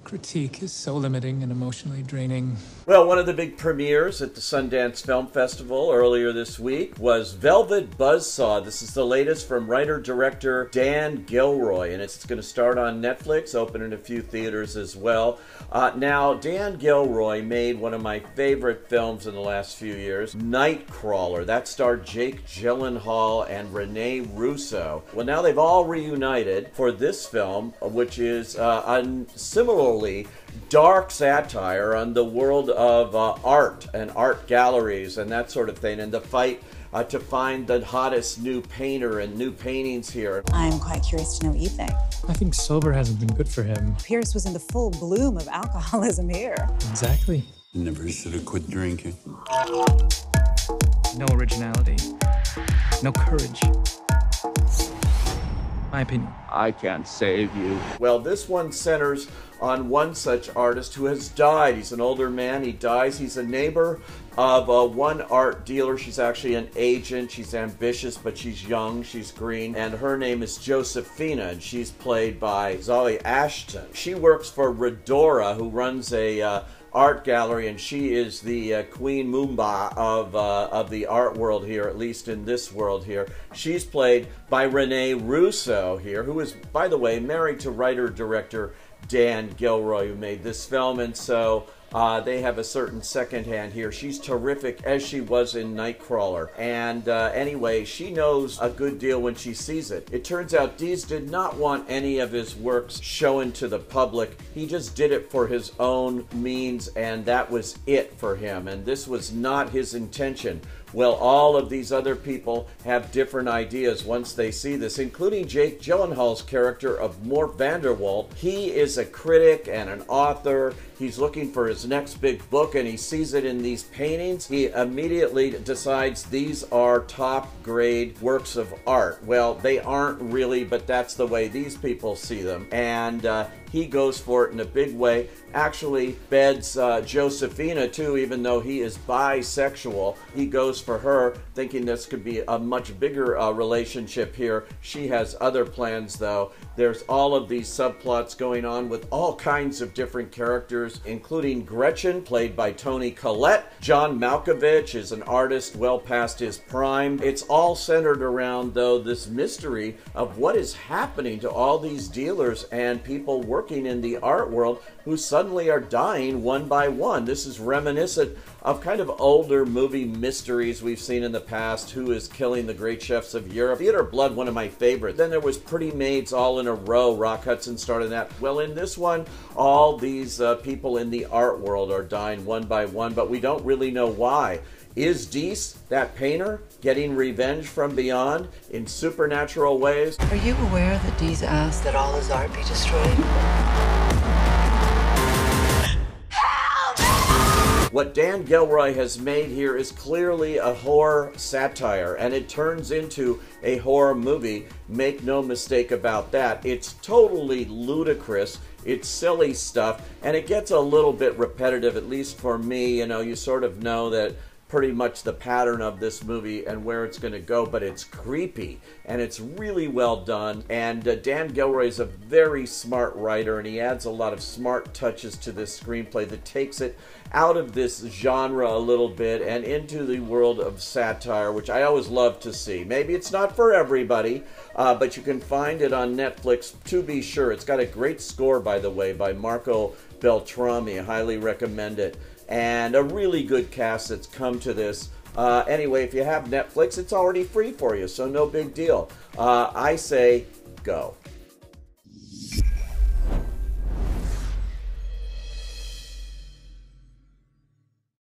critique is so limiting and emotionally draining. Well, one of the big premieres at the Sundance Film Festival earlier this week was Velvet Buzzsaw. This is the latest from writer-director Dan Gilroy, and it's going to start on Netflix, open in a few theaters as well. Now, Dan Gilroy made one of my favorite films in the last few years, Nightcrawler. That starred Jake Gyllenhaal and Rene Russo. Well, now they've all reunited for this film, which is a similarly dark satire on the world of art and art galleries and that sort of thing, and the fight to find the hottest new painter and new paintings here. I'm quite curious to know what you think. I think sober hasn't been good for him. Pierce was in the full bloom of alcoholism here. Exactly. Never should have quit drinking. No originality. No courage. My opinion. I can't save you. Well, this one centers on one such artist who has died. He's an older man. He dies. He's a neighbor of one art dealer. She's actually an agent. She's ambitious, but she's young. She's green. And her name is Josephina, and she's played by Zoe Ashton. She works for Redora, who runs a art gallery, and she is the Queen Mumba of the art world here, at least in this world here. She's played by Rene Russo here, who is, by the way, married to writer-director Dan Gilroy, who made this film, and so they have a certain second hand here. She's terrific, as she was in Nightcrawler. And anyway, she knows a good deal when she sees it. It turns out Dees did not want any of his works shown to the public. He just did it for his own means, and that was it for him. And this was not his intention. Well, all of these other people have different ideas once they see this, including Jake Gyllenhaal's character of Mort Vanderwalt. He is a critic and an author. He's looking for his next big book, and he sees it in these paintings. He immediately decides these are top-grade works of art. Well, they aren't really, but that's the way these people see them. And he goes for it in a big way. Actually beds Josephina too, even though he is bisexual. He goes for her, thinking this could be a much bigger relationship here. She has other plans, though. There's all of these subplots going on with all kinds of different characters, including Gretchen, played by Toni Collette. John Malkovich is an artist well past his prime. It's all centered around, though, this mystery of what is happening to all these dealers and people working in the art world who suddenly are dying one by one. This is reminiscent of kind of older movie mysteries we've seen in the past. Who is killing the great chefs of Europe? Theater Blood, one of my favorites. Then there was Pretty Maids All in a Row. Rock Hudson started that. Well, in this one, all these people in the art world are dying one by one, but we don't really know why. Is Dees, that painter, getting revenge from beyond in supernatural ways? Are you aware that Dees asked that all his art be destroyed? What Dan Gilroy has made here is clearly a horror satire, and it turns into a horror movie. Make no mistake about that. It's totally ludicrous. It's silly stuff, and it gets a little bit repetitive, at least for me. You know, you sort of know that pretty much the pattern of this movie and where it's going to go, but it's creepy and it's really well done. And Dan Gilroy is a very smart writer, and he adds a lot of smart touches to this screenplay that takes it out of this genre a little bit and into the world of satire, which I always love to see. Maybe it's not for everybody, but you can find it on Netflix, to be sure. It's got a great score, by the way, by Marco Beltrami. I highly recommend it. And a really good cast that's come to this. Anyway, if you have Netflix, it's already free for you, so no big deal. I say go.